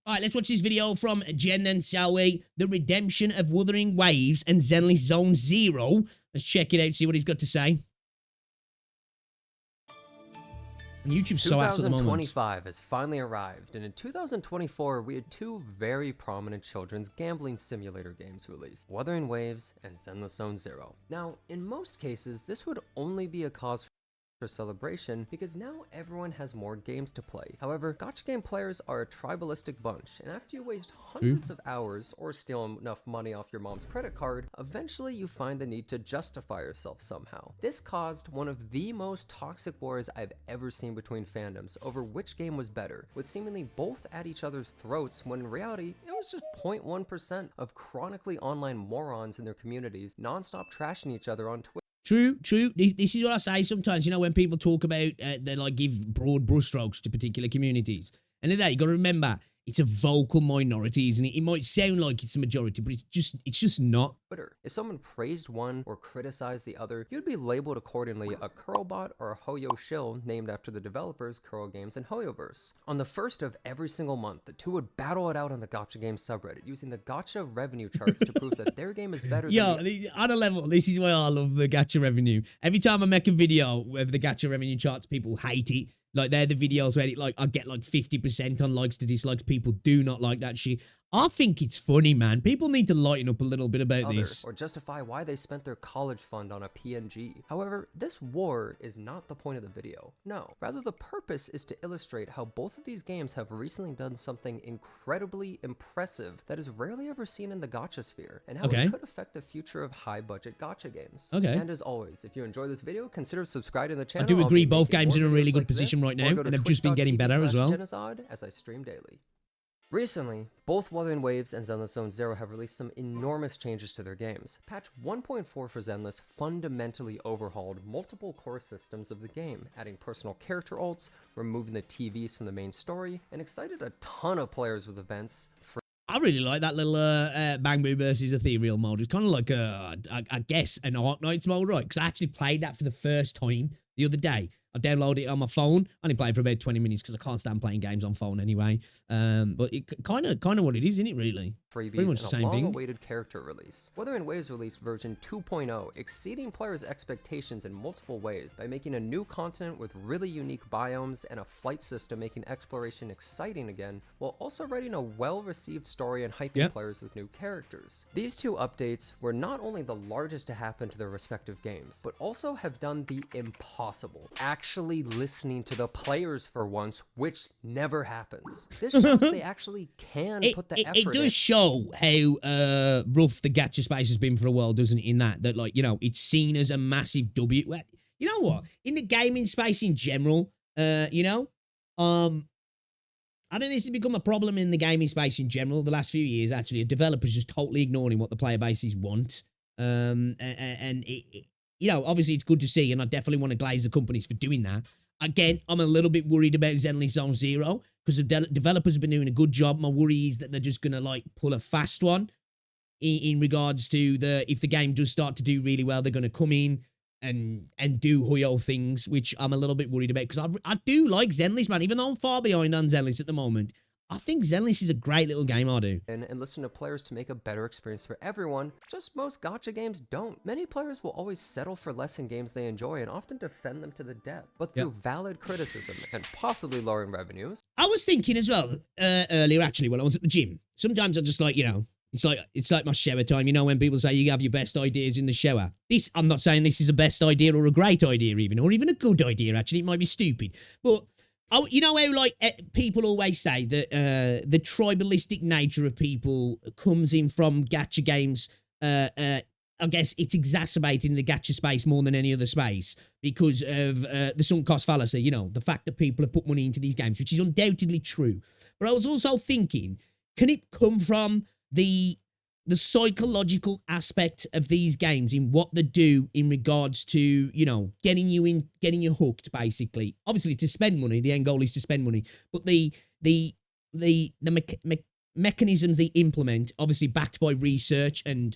All right, let's watch this video from Jen and shall we? The redemption of Wuthering Waves and Zenless Zone Zero. Let's check it out, see what he's got to say. YouTube's so ass at the moment. 2025 has finally arrived, and in 2024, we had two very prominent children's gambling simulator games released, Wuthering Waves and Zenless Zone Zero. Now, in most cases, this would only be a cause for celebration because now everyone has more games to play. However, gacha game players are a tribalistic bunch, and after you waste hundreds of hours or steal enough money off your mom's credit card, eventually you find the need to justify yourself somehow. This caused one of the most toxic wars I've ever seen between fandoms over which game was better, with seemingly both at each other's throats when in reality it was just 0.1% of chronically online morons in their communities non-stop trashing each other on Twitter. True. This is what I say sometimes, you know, when people talk about, they like give broad brushstrokes to particular communities. And then you got to remember, it's a vocal minority, isn't it? It might sound like it's the majority, but it's just not. Twitter. If someone praised one or criticized the other, you'd be labeled accordingly a curlbot or a Hoyo shill named after the developers Curl Games and Hoyoverse. On the first of every single month, the two would battle it out on the Gacha Games subreddit using the Gacha revenue charts to prove that their game is better than on a level, this is why I love the Gacha revenue. Every time I make a video with the Gacha revenue charts, people hate it. Like, they're the videos where I get like 50% on likes to dislikes. People do not like that shit. I think it's funny, man. People need to lighten up a little bit about this. Or justify why they spent their college fund on a PNG. However, this war is not the point of the video. No, rather the purpose is to illustrate how both of these games have recently done something incredibly impressive that is rarely ever seen in the gacha sphere, and how it could affect the future of high-budget gacha games. And as always, if you enjoy this video, consider subscribing to the channel. I do agree both games are in a really good position right now, and have just been getting better as well. As I stream daily. Recently, both Wuthering Waves and Zenless Zone Zero have released some enormous changes to their games. Patch 1.4 for Zenless fundamentally overhauled multiple core systems of the game, adding personal character ults, removing the TVs from the main story, and excited a ton of players with events. I really like that little Bang Boo versus Ethereal mode. It's kind of like, I guess, an Arknights mode, right? Because I actually played that for the first time the other day. I downloaded it on my phone. I only played for about 20 minutes because I can't stand playing games on phone anyway. But it kind of what it is, isn't it, really? Pretty much the same thing. Long-awaited character release. Wuthering Waves released version 2.0, exceeding players' expectations in multiple ways by making a new continent with really unique biomes and a flight system making exploration exciting again, while also writing a well-received story and hyping players with new characters. These two updates were not only the largest to happen to their respective games, but also have done the impossible, actually listening to the players for once, which never happens. This shows they actually can put the effort in. It does show how rough the gacha space has been for a while, doesn't it? In that like, you know, it's seen as a massive W. You know what? In the gaming space in general, you know, I think this has become a problem in the gaming space in general the last few years. Actually, developers just totally ignoring what the player bases want, and you know, obviously it's good to see, and I definitely want to glaze the companies for doing that. Again, I'm a little bit worried about Zenless Zone Zero because the developers have been doing a good job. My worry is that they're just going to like pull a fast one in regards to if the game does start to do really well, they're going to come in and do Hoyo things, which I'm a little bit worried about because I do like Zenless, man. Even though I'm far behind on Zenless at the moment, I think Zenless is a great little game, I do. And listen to players to make a better experience for everyone. Just most gacha games don't. Many players will always settle for less in games they enjoy and often defend them to the death. But through valid criticism and possibly lowering revenues. I was thinking as well earlier, actually, when I was at the gym. Sometimes I just like, you know, it's like my shower time. You know, when people say you have your best ideas in the shower. I'm not saying this is a best idea or a great idea or even a good idea, actually. It might be stupid. But you know how, like, people always say that the tribalistic nature of people comes in from gacha games. I guess it's exacerbating the gacha space more than any other space because of the sunk cost fallacy, you know, the fact that people have put money into these games, which is undoubtedly true. But I was also thinking, can it come from the psychological aspect of these games in what they do in regards to, you know, getting you hooked, basically. Obviously, to spend money, the end goal is to spend money, but the mechanisms they implement, obviously backed by research and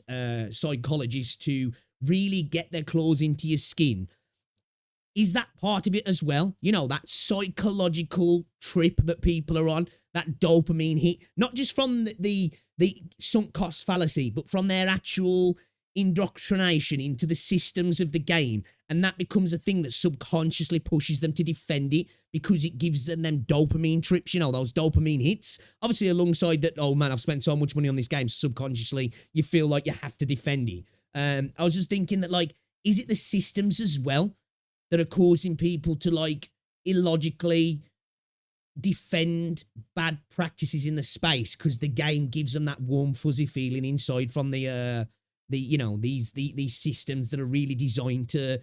psychologists to really get their claws into your skin. is that part of it as well? You know, that psychological trip that people are on, that dopamine hit, not just from the sunk cost fallacy, but from their actual indoctrination into the systems of the game. And that becomes a thing that subconsciously pushes them to defend it because it gives them dopamine trips, you know, those dopamine hits. Obviously, alongside that, oh man, I've spent so much money on this game, subconsciously, you feel like you have to defend it. I was just thinking that, like, is it the systems as well that are causing people to, like, illogically defend bad practices in the space because the game gives them that warm, fuzzy feeling inside from the you know, these systems that are really designed to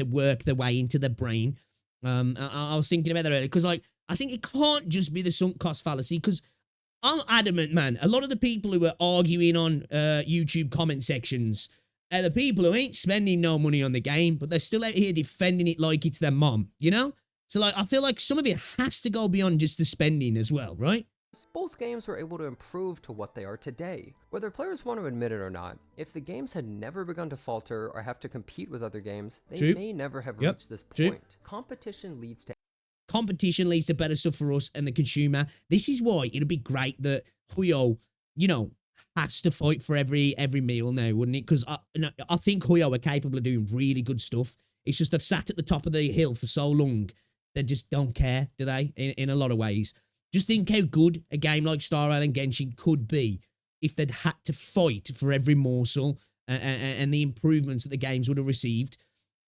work their way into the brain. I was thinking about that earlier because, like, I think it can't just be the sunk cost fallacy, because I'm adamant, man. A lot of the people who are arguing on YouTube comment sections are the people who ain't spending no money on the game, but they're still out here defending it like it's their mom, you know? So, like, I feel like some of it has to go beyond just the spending as well, right? Both games were able to improve to what they are today. Whether players want to admit it or not, if the games had never begun to falter or have to compete with other games, they may never have reached this point. Competition leads to better stuff for us and the consumer. This is why it'd be great that Huyo, you know, has to fight for every meal now, wouldn't it? Because I think Huyo are capable of doing really good stuff. It's just they've sat at the top of the hill for so long, they just don't care, do they? In a lot of ways. Just think how good a game like Star Rail and Genshin could be if they'd had to fight for every morsel and the improvements that the games would have received.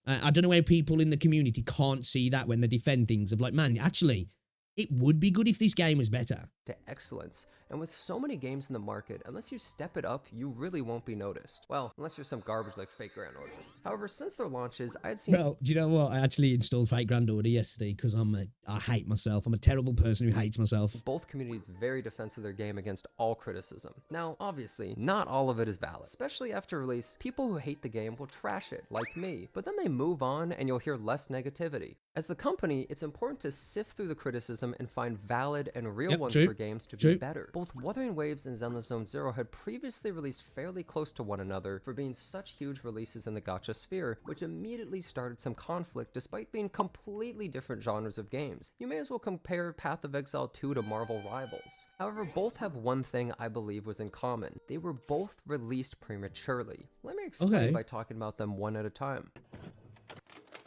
I don't know how people in the community can't see that when they defend things of like, man, actually, it would be good if this game was better. To excellence. And with so many games in the market, unless you step it up, you really won't be noticed. Well, unless you're some garbage like Fake Grand Order. However, since their launches, I'd seen... Bro, do you know what? I actually installed Fake Grand Order yesterday because I hate myself. I'm a terrible person who hates myself. Both communities very defensive of their game against all criticism. Now, obviously, not all of it is valid. Especially after release, people who hate the game will trash it, like me. But then they move on and you'll hear less negativity. As the company, it's important to sift through the criticism and find valid and real ones for games to be better. Both Wuthering Waves and Zenless Zone Zero had previously released fairly close to one another for being such huge releases in the gacha sphere, which immediately started some conflict despite being completely different genres of games. You may as well compare Path of Exile 2 to Marvel Rivals. However, both have one thing I believe was in common. They were both released prematurely. Let me explain by talking about them one at a time.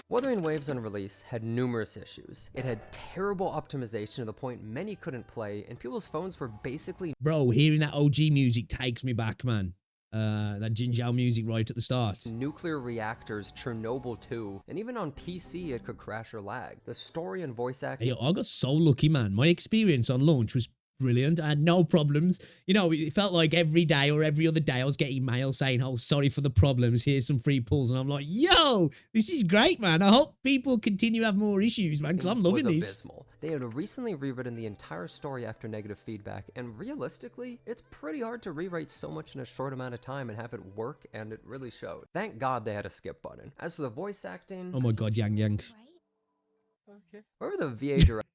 Wuthering Waves on release had numerous issues. It had terrible optimization to the point many couldn't play, and people's phones were basically... Bro, hearing that OG music takes me back, man. That Jinjiao music right at the start. Nuclear reactors, Chernobyl 2, and even on PC it could crash or lag. The story and voice acting... Hey, I got so lucky, man. My experience on launch was brilliant. I had no problems. You know, it felt like every day or every other day I was getting mail saying, oh, sorry for the problems, here's some free pulls. And I'm like, yo, this is great, man. I hope people continue to have more issues, man, because I'm loving this. Abysmal. They had recently rewritten the entire story after negative feedback, and realistically, it's pretty hard to rewrite so much in a short amount of time and have it work, and it really showed. Thank God they had a skip button. As for the voice acting... Oh my God, Yang Yang. Okay. Whoever the VA director...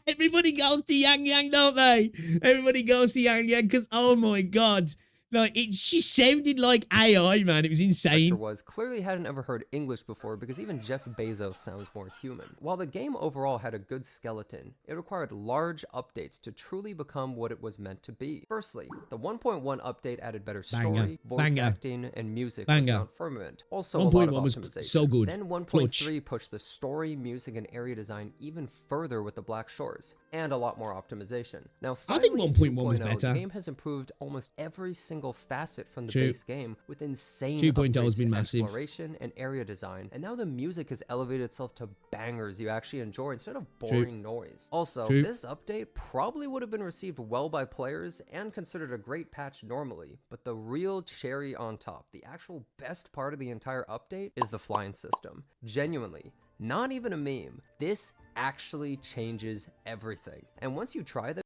Everybody goes to Yang Yang, don't they? Everybody goes to Yang Yang because, oh my God. Like, she sounded like AI, man. It was insane. Clearly hadn't ever heard English before because even Jeff Bezos sounds more human. While the game overall had a good skeleton, it required large updates to truly become what it was meant to be. Firstly, the 1.1 update added better story, voice acting, and music with Mount Firmament. Also, a lot of optimization. Was so good. Then 1.3 pushed the story, music, and area design even further with the Black Shores, and a lot more optimization. Now, finally, I think 1.1 was better. The game has improved almost every single facet from the base game with insane 2.0 has been massive. Exploration and area design, and now the music has elevated itself to bangers you actually enjoy instead of boring noise. Also, this update probably would have been received well by players and considered a great patch normally, but the real cherry on top, the actual best part of the entire update, is the flying system. Genuinely, not even a meme, this actually changes everything. And once you try that...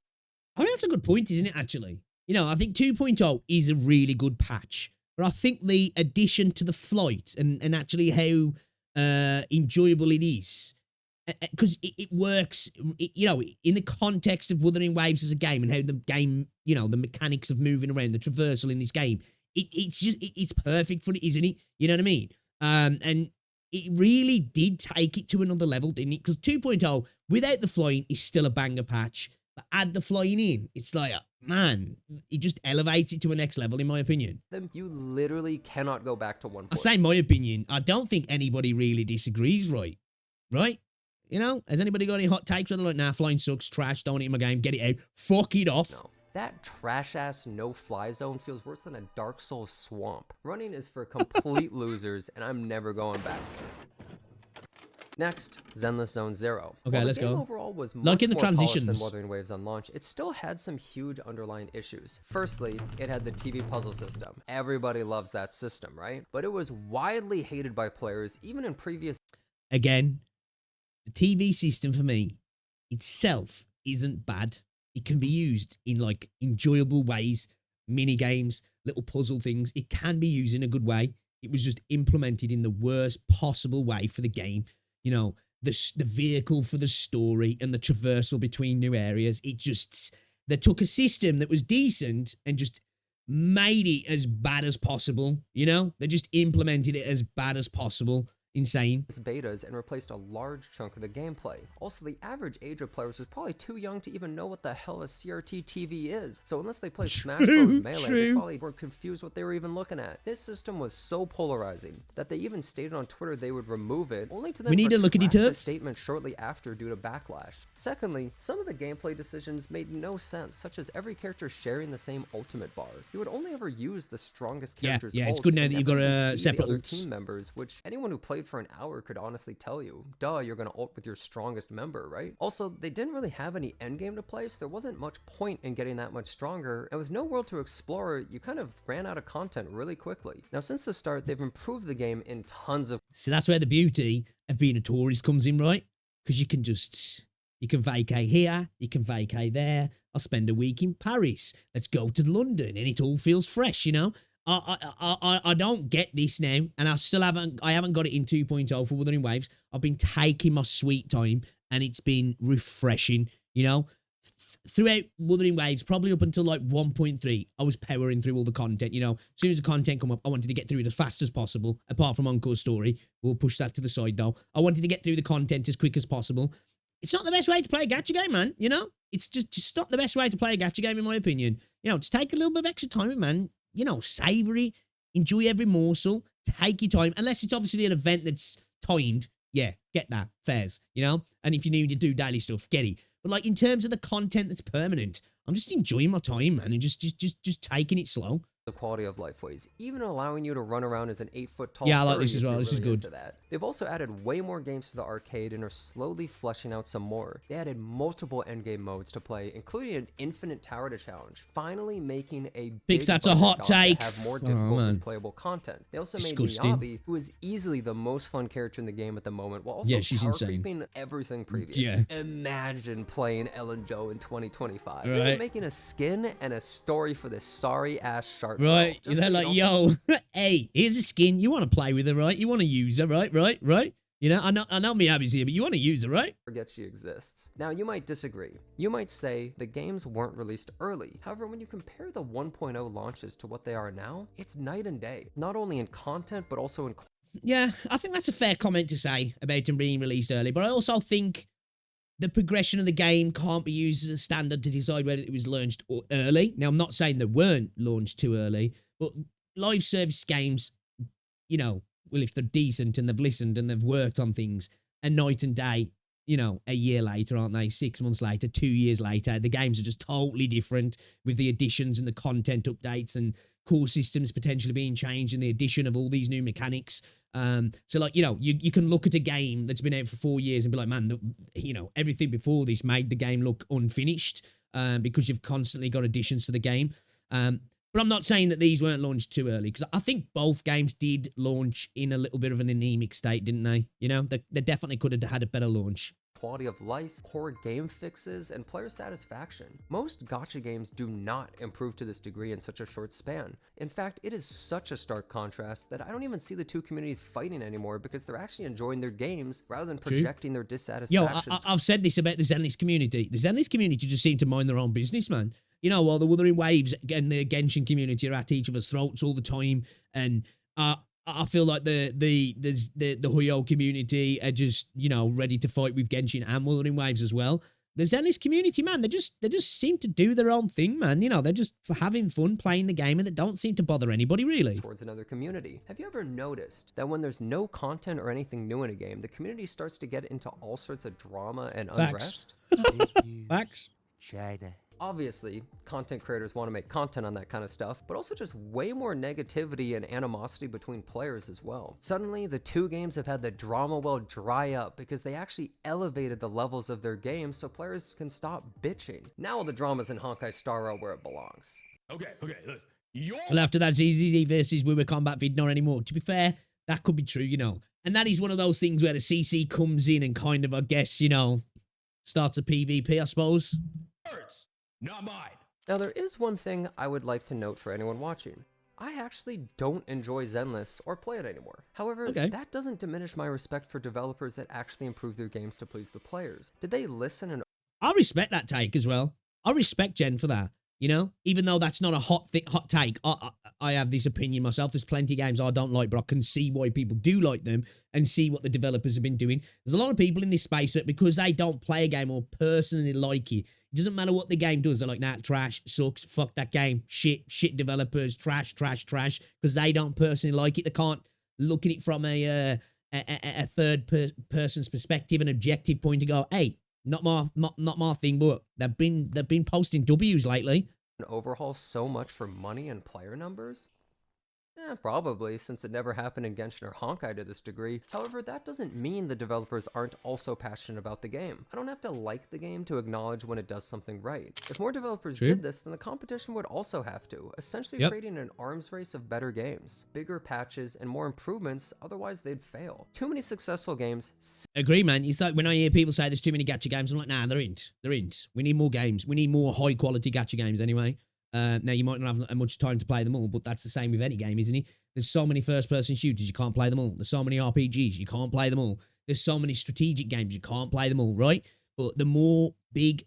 I mean, that's a good point, isn't it, actually? You know, I think 2.0 is a really good patch, but I think the addition to the flight and actually how enjoyable it is, because it works, you know, in the context of Wuthering Waves as a game and how the game, you know, the mechanics of moving around, the traversal in this game, it's perfect for it, isn't it? You know what I mean? And it really did take it to another level, didn't it? Because 2.0, without the flying, is still a banger patch. But add the flying in, it's like, man, it just elevates it to a next level, in my opinion. You literally cannot go back to 1.0. I say my opinion. I don't think anybody really disagrees, right? Right? You know? Has anybody got any hot takes where they're like, nah, flying sucks, trash, don't want it in my game, get it out, fuck it off? No. That trash-ass no-fly zone feels worse than a Dark Souls swamp. Running is for complete losers, and I'm never going back. Next, Zenless Zone Zero. Okay, While let's the game go. overall was much Like in the more polished transitions. than Wuthering Waves on launch, it still had some huge underlying issues. Firstly, it had the TV puzzle system. Everybody loves that system, right? But it was widely hated by players, even in previous... Again, the TV system for me itself isn't bad. It can be used in like enjoyable ways, mini games, little puzzle things. It can be used in a good way. It was just implemented in the worst possible way for the game. You know, the vehicle for the story and the traversal between new areas. They took a system that was decent and just made it as bad as possible. You know, they just implemented it as bad as possible. Insane. Betas and replaced a large chunk of the gameplay. Also, the average age of players was probably too young to even know what the hell a CRT TV is. So unless they played Smash Bros. Melee, they probably were confused what they were even looking at. This system was so polarizing that they even stated on Twitter they would remove it, only to then We need to look at retract it the up. statement shortly after due to backlash. Secondly, some of the gameplay decisions made no sense, such as every character sharing the same ultimate bar. You would only ever use the strongest character's yeah, it's ult good now and that you've never got even see the separate other ults. team members, which anyone who played for an hour could honestly tell you. Duh, you're gonna ult with your strongest member, right? Also, they didn't really have any endgame to play, so there wasn't much point in getting that much stronger, and with no world to explore, you kind of ran out of content really quickly. Now, since the start, they've improved the game in tons of... So that's where the beauty of being a tourist comes in, right? Because you can vacate here, you can vacate there. I'll spend a week in Paris. Let's go to London, and it all feels fresh, you know? I don't get this now, and I haven't got it in 2.0 for Wuthering Waves. I've been taking my sweet time, and it's been refreshing, you know? Throughout Wuthering Waves, probably up until like 1.3, I was powering through all the content, you know? As soon as the content come up, I wanted to get through it as fast as possible, apart from Encore Story. We'll push that to the side, though. I wanted to get through the content as quick as possible. It's not the best way to play a gacha game, man, you know? It's just not the best way to play a gacha game, in my opinion. You know, just take a little bit of extra time, man. You know, savor it, enjoy every morsel, take your time, unless it's obviously an event that's timed. Yeah, get that, fairs, you know? And if you need to do daily stuff, get it. But like in terms of the content that's permanent, I'm just enjoying my time, man, and just taking it slow. The quality of life ways, even allowing you to run around as an 8-foot tall. Yeah, I like furry this as if well. you're This is really good. into that. They've also added way more games to the arcade and are slowly fleshing out some more. They added multiple endgame modes to play, including an infinite tower to challenge, finally making a big that's a budget hot Gacha take. have more Oh, difficult man. replayable content. They also Disgusting. made Miyabi, who is easily the most fun character in the game at the moment, while also Yeah, she's power insane. creeping everything previous. Yeah. Imagine playing Ellen Joe in 2025. Right. They're making a skin and a story for this sorry ass shark. Right, girl, just they're so like, you don't yo, hey, here's a skin. You want to play with her, right? You want to use her, right? You know, I know Miyabi's here, but you want to use her, right? forget she exists. Now, you might disagree. You might say the games weren't released early. However, when you compare the 1.0 launches to what they are now, it's night and day. Not only in content, but also in... Yeah, I think that's a fair comment to say about them being released early, but I also think the progression of the game can't be used as a standard to decide whether it was launched early. Now, I'm not saying they weren't launched too early, but live service games, you know, well, if they're decent and they've listened and they've worked on things, a night and day, you know, a year later, aren't they? 6 months later, 2 years later, the games are just totally different with the additions and the content updates and core systems potentially being changed and the addition of all these new mechanics. So like, you know, you can look at a game that's been out for 4 years and be like, man, you know, everything before this made the game look unfinished because you've constantly got additions to the game. But I'm not saying that these weren't launched too early, because I think both games did launch in a little bit of an anemic state, didn't they? You know, they definitely could have had a better launch. quality of life, core game fixes, and player satisfaction. Most gacha games do not improve to this degree in such a short span. In fact, it is such a stark contrast that I don't even see the two communities fighting anymore because they're actually enjoying their games rather than projecting their dissatisfaction. Yo, I've said this about the Zenless community. The Zenless community just seem to mind their own business, man. You know, while the Wuthering Waves and the Genshin community are at each other's throats all the time, and I feel like the Huyo community are just, you know, ready to fight with Genshin and Wuthering Waves as well. The Zenless community, man, they just seem to do their own thing, man. You know, they're just having fun playing the game and they don't seem to bother anybody, really. Towards another community. Have you ever noticed that when there's no content or anything new in a game, the community starts to get into all sorts of drama and unrest? Facts. China. Obviously, content creators want to make content on that kind of stuff, but also just way more negativity and animosity between players as well. Suddenly, the two games have had the drama well dry up because they actually elevated the levels of their games so players can stop bitching. Now the drama's in Honkai Star Rail where it belongs. Okay, look. Well, after that ZZZ versus Wii Combat vid, not anymore. To be fair, that could be true, you know. And that is one of those things where the CC comes in and kind of, I guess, you know, starts a PvP, I suppose. Words, not mine. Now there is one thing I would like to note for anyone watching. I actually don't enjoy Zenless or play it anymore. However, that doesn't diminish my respect for developers that actually improve their games to please the players. Did they listen and I respect that take as well. I respect Jen for that, you know? Even though that's not a hot take, I have this opinion myself. There's plenty of games I don't like, but I can see why people do like them and see what the developers have been doing. There's a lot of people in this space that because they don't play a game or personally like it, it doesn't matter what the game does. They're like, nah, trash, sucks, fuck that game, shit developers, trash, because they don't personally like it. They can't look at it from a third person's perspective, an objective point to go, hey, not my thing, but they've been posting W's lately. overhaul so much for money and player numbers? Probably, since it never happened in Genshin or Honkai to this degree. However, that doesn't mean the developers aren't also passionate about the game. I don't have to like the game to acknowledge when it does something right. If more developers did this, then the competition would also have to, essentially creating an arms race of better games, bigger patches, and more improvements, otherwise they'd fail. Too many successful games. Agree, man. It's like when I hear people say there's too many gacha games, I'm like, nah, they're in. We need more games. We need more high quality gacha games anyway. Now, you might not have much time to play them all, but that's the same with any game, isn't it? There's so many first-person shooters, you can't play them all. There's so many RPGs, you can't play them all. There's so many strategic games, you can't play them all, right? But the more big,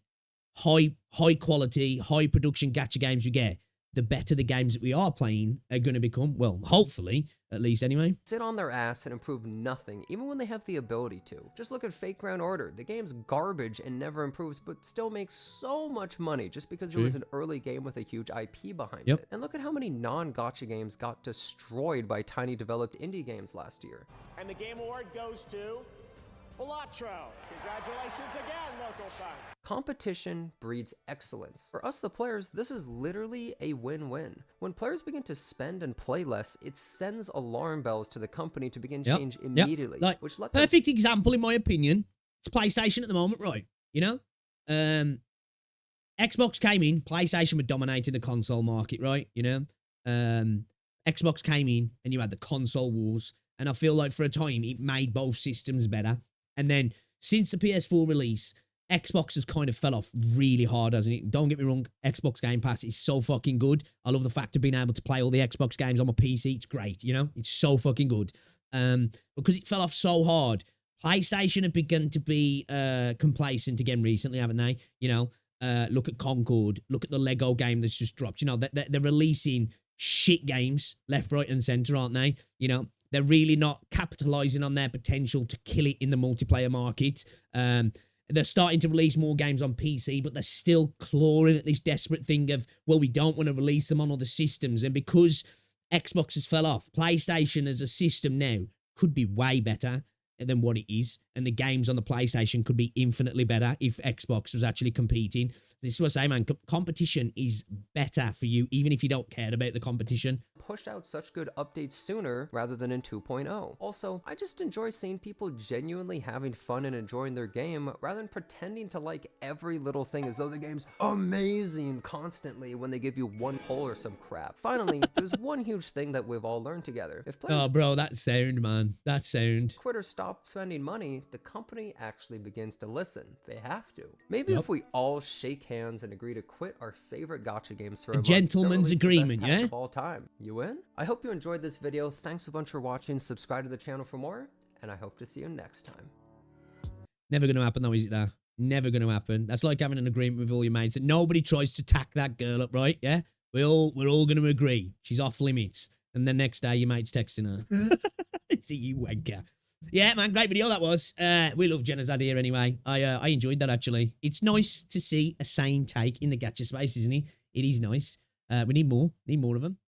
high-quality, high-production gacha games we get, the better the games that we are playing are going to become. Well, hopefully, at least anyway. Sit on their ass and improve nothing, even when they have the ability to. Just look at Fake Ground Order. The game's garbage and never improves, but still makes so much money just because it was an early game with a huge IP behind it. And look at how many non-gacha games got destroyed by tiny developed indie games last year. And the game award goes to Elatro. Congratulations again, local fans. Competition breeds excellence. For us, the players, this is literally a win-win. When players begin to spend and play less, it sends alarm bells to the company to begin change immediately. Like, which lets perfect example, in my opinion, it's PlayStation at the moment, right? You know? Xbox came in, PlayStation were dominating the console market, right? You know? Xbox came in and you had the console wars. And I feel like for a time, it made both systems better. And then since the PS4 release, Xbox has kind of fell off really hard, hasn't it? Don't get me wrong, Xbox Game Pass is so fucking good. I love the fact of being able to play all the Xbox games on my PC. It's great, you know? It's so fucking good. Because it fell off so hard, PlayStation have begun to be complacent again recently, haven't they? You know, look at Concord, look at the Lego game that's just dropped. You know, they're releasing shit games left, right, and center, aren't they? You know, they're really not capitalizing on their potential to kill it in the multiplayer market. They're starting to release more games on PC, but they're still clawing at this desperate thing of, well, we don't want to release them on other systems. And because Xbox has fell off, PlayStation as a system now could be way better than what it is. And the games on the PlayStation could be infinitely better if Xbox was actually competing. This is what I say, man. Competition is better for you, even if you don't care about the competition. Push out such good updates sooner rather than in 2.0. Also, I just enjoy seeing people genuinely having fun and enjoying their game rather than pretending to like every little thing as though the game's amazing constantly when they give you one pull or some crap. Finally, there's one huge thing that we've all learned together. If players Oh, bro, that sound, man. That sound. quit or stop spending money, the company actually begins to listen. They have to. Maybe if we all shake hands and agree to quit our favorite gacha games for a month, gentleman's they'll release the agreement, best patch yeah? of all time. You in? I hope you enjoyed this video. Thanks a bunch for watching. Subscribe to the channel for more, and I hope to see you next time. Never going to happen though, is it there? Never going to happen. That's like having an agreement with all your mates. And nobody tries to tack that girl up, right? Yeah? We're all going to agree. She's off limits. And the next day, your mate's texting her. It's you wanker. Yeah, man, great video that was. We love Jenna's idea anyway. I enjoyed that, actually. It's nice to see a sane take in the gacha space, isn't it? It is nice. We need more of them.